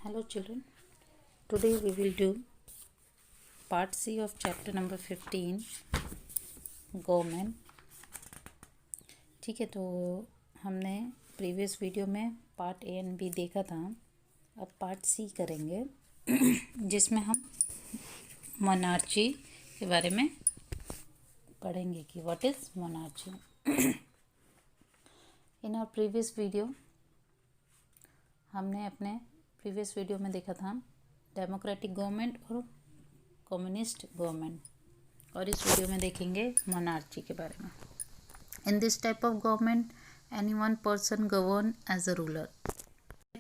Hello children, today we will do part C of chapter number 15 government. ठीक है, तो हमने प्रीवियस वीडियो में पार्ट ए एंड बी देखा था. अब पार्ट सी करेंगे जिसमें हम मोनार्ची के बारे में पढ़ेंगे कि what is monarchy. In our previous video हमने अपने प्रीवियस वीडियो में देखा था डेमोक्रेटिक गवर्नमेंट और कम्युनिस्ट गवर्नमेंट, और इस वीडियो में देखेंगे मोनार्ची के बारे में. In this type of government any one person govern as a ruler.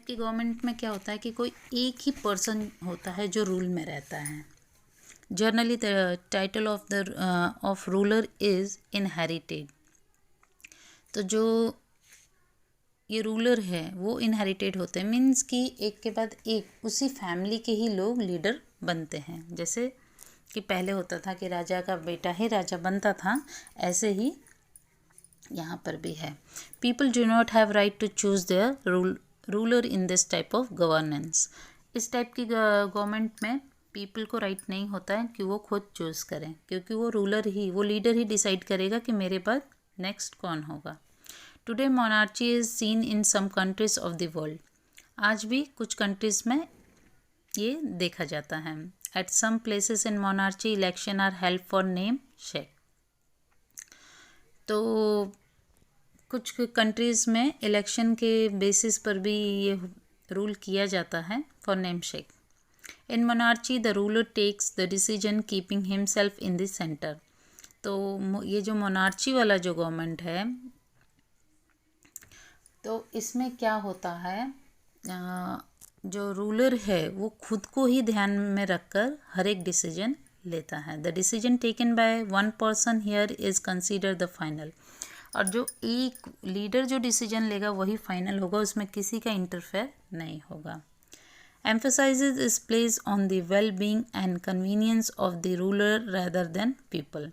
की गवर्नमेंट में क्या होता है कि कोई एक ही पर्सन होता है जो रूल में रहता है. Generally the title of ruler is inherited. तो जो ये रूलर है वो इनहेरिटेड होते हैं, मीन्स कि एक के बाद एक उसी फैमिली के ही लोग लीडर बनते हैं. जैसे कि पहले होता था कि राजा का बेटा ही राजा बनता था, ऐसे ही यहाँ पर भी है. People do not have right to choose their ruler in this type of governance. इस टाइप की गवर्नमेंट में पीपल को राइट नहीं होता है कि वो खुद चूज़ करें, क्योंकि वो लीडर ही डिसाइड करेगा कि मेरे बाद नेक्स्ट कौन होगा. Today monarchy is seen in some countries of the world. आज भी कुछ कंट्रीज़ में ये देखा जाता है. At some places in monarchy election are held for namesake. तो कुछ कंट्रीज़ में इलेक्शन के बेसिस पर भी ये रूल किया जाता है for namesake. In monarchy the ruler takes the decision keeping himself in the centre. तो ये जो मोनार्ची वाला जो गवर्नमेंट है, तो इसमें क्या होता है, जो रूलर है वो खुद को ही ध्यान में रखकर हर एक डिसीजन लेता है. The decision taken by one person here is consider the final. और जो एक लीडर जो डिसीजन लेगा वही फाइनल होगा, उसमें किसी का इंटरफेयर नहीं होगा. Emphasises is place on the well being and convenience of the ruler rather than people.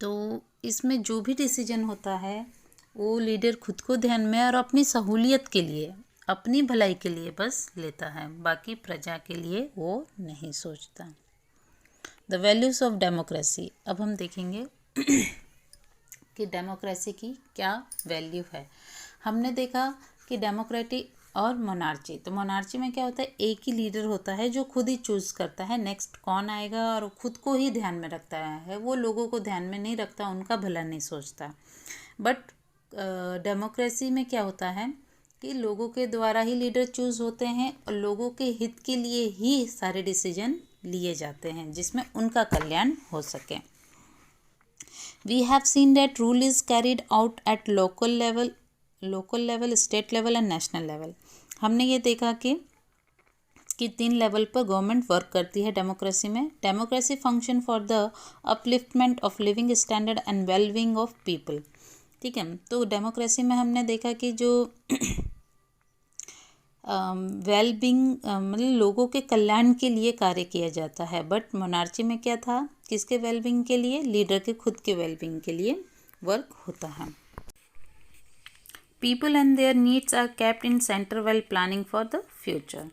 तो इसमें जो भी डिसीजन होता है वो लीडर खुद को ध्यान में और अपनी सहूलियत के लिए, अपनी भलाई के लिए बस लेता है, बाकी प्रजा के लिए वो नहीं सोचता. The values of democracy. अब हम देखेंगे कि डेमोक्रेसी की क्या वैल्यू है. हमने देखा कि डेमोक्रेटिक और मोनार्ची. तो मोनार्ची में क्या होता है, एक ही लीडर होता है जो खुद ही चूज़ करता है नेक्स्ट कौन आएगा, और खुद को ही ध्यान में रखता है, वो लोगों को ध्यान में नहीं रखता, उनका भला नहीं सोचता. बट डेमोक्रेसी में क्या होता है कि लोगों के द्वारा ही लीडर चूज़ होते हैं और लोगों के हित के लिए ही सारे डिसीजन लिए जाते हैं जिसमें उनका कल्याण हो सके. We have seen that rule is carried out at local level, state level and national level. हमने ये देखा कि 3 लेवल पर गवर्नमेंट वर्क करती है डेमोक्रेसी में. Democracy function for the upliftment of living standard and wellbeing of people. ठीक है, तो डेमोक्रेसी में हमने देखा कि जो वेलबींग मतलब लोगों के कल्याण के लिए कार्य किया जाता है. बट मोनार्ची में क्या था, किसके वेलबींग के लिए, लीडर के खुद के वेलबींग के लिए वर्क होता है. People and their needs are kept in centre well planning for the future.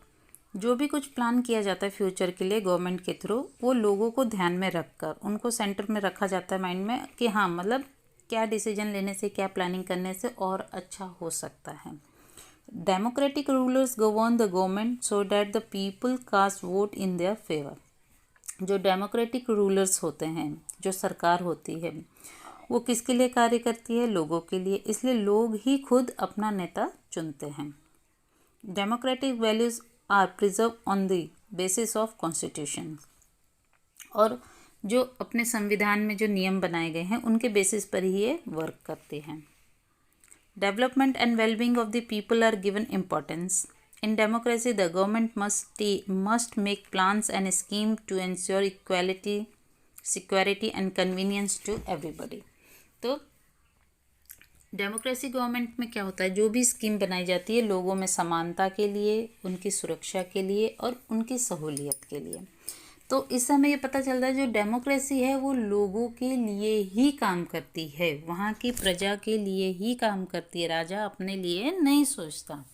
जो भी कुछ प्लान किया जाता है फ्यूचर के लिए गवर्नमेंट के थ्रू, वो लोगों को ध्यान में रखकर उनको सेंटर में रखा जाता है माइंड में, कि हाँ मतलब क्या डिसीजन लेने से, क्या प्लानिंग करने से और अच्छा हो सकता है. Democratic rulers govern the government so that the people cast vote in their favour. जो डेमोक्रेटिक रूलर्स होते हैं, जो सरकार होती है, वो किसके लिए कार्य करती है, लोगों के लिए, इसलिए लोग ही खुद अपना नेता चुनते हैं. Democratic values are preserve on the basis of constitution. और जो अपने संविधान में जो नियम बनाए गए हैं उनके बेसिस पर ही ये वर्क करते हैं. Development and wellbeing of the people are given importance. In democracy the government must make plans and scheme to ensure equality, security and convenience to everybody. तो डेमोक्रेसी गवर्नमेंट में क्या होता है, जो भी स्कीम बनाई जाती है लोगों में समानता के लिए, उनकी सुरक्षा के लिए और उनकी सहूलियत के लिए. तो इस समय ये पता चलता है जो डेमोक्रेसी है वो लोगों के लिए ही काम करती है, वहाँ की प्रजा के लिए ही काम करती है. राजा अपने लिए नहीं सोचता,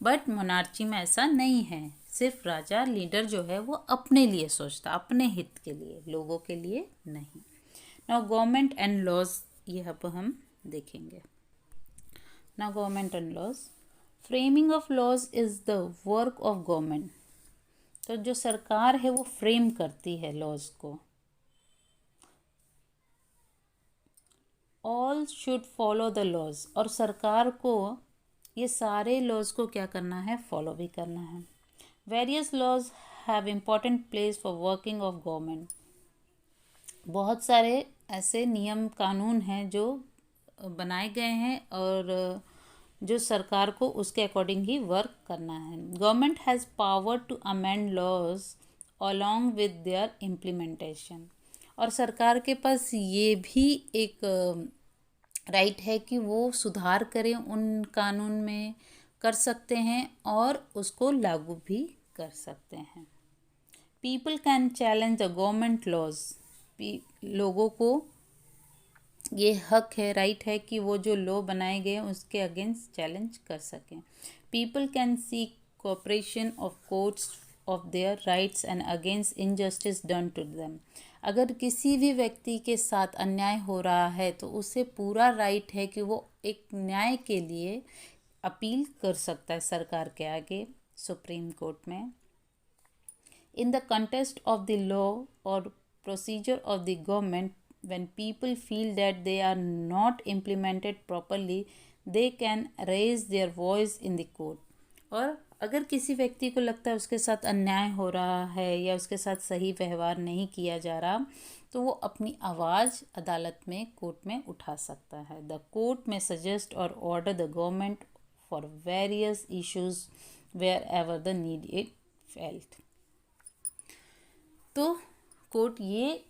बट मोनार्ची में ऐसा नहीं है, सिर्फ राजा लीडर जो है वो अपने लिए सोचता, अपने हित के लिए, लोगों के लिए नहीं। नाउ गवर्नमेंट एंड लॉज, ये अब हम देखेंगे। Now government and laws, framing of laws is the work of government. तो जो सरकार है वो फ्रेम करती है लॉज को। All should follow the laws, और सरकार को ये सारे लॉज को क्या करना है, फॉलो भी करना है। Various laws have important place for working of government. बहुत सारे ऐसे नियम कानून हैं जो बनाए गए हैं और जो सरकार को उसके अकॉर्डिंग ही वर्क करना है। Government has power to amend laws along with their implementation, और सरकार के पास ये भी एक राइट है कि वो सुधार करें उन कानून में, कर सकते हैं और उसको लागू भी कर सकते हैं। People can challenge the government laws, लोगों को ये हक है, राइट है कि वो जो लॉ बनाए गए उसके अगेंस्ट चैलेंज कर सकें। People can seek cooperation of courts of their rights and against injustice done to them. अगर किसी भी व्यक्ति के साथ अन्याय हो रहा है तो उसे पूरा राइट है कि वो एक न्याय के लिए अपील कर सकता है सरकार के आगे, सुप्रीम कोर्ट में। In the context of the law और procedure of the government, when people feel that they are not implemented properly, they can raise their voice in the court। और अगर किसी व्यक्ति को लगता है उसके साथ अन्याय हो रहा है या उसके साथ सही व्यवहार नहीं किया जा रहा, तो वो अपनी आवाज़ अदालत में, कोर्ट में उठा सकता है। द कोर्ट में सजेस्ट और order the government for various issues wherever the need it felt. तो कोर्ट ये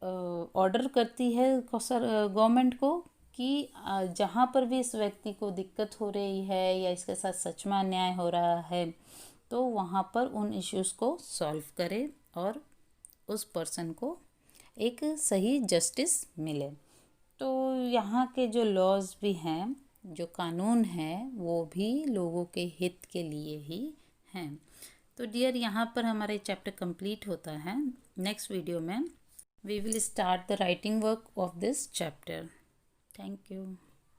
ऑर्डर करती है गवर्नमेंट को कि जहाँ पर भी इस व्यक्ति को दिक्कत हो रही है या इसके साथ सच में अन्याय हो रहा है तो वहाँ पर उन इश्यूज़ को सॉल्व करे और उस पर्सन को एक सही जस्टिस मिले। तो यहाँ के जो लॉज भी हैं, जो कानून हैं, वो भी लोगों के हित के लिए ही हैं। तो डियर, यहाँ पर हमारा चैप्टर कंप्लीट होता है। नेक्स्ट वीडियो में we will start the writing work of this chapter. Thank you.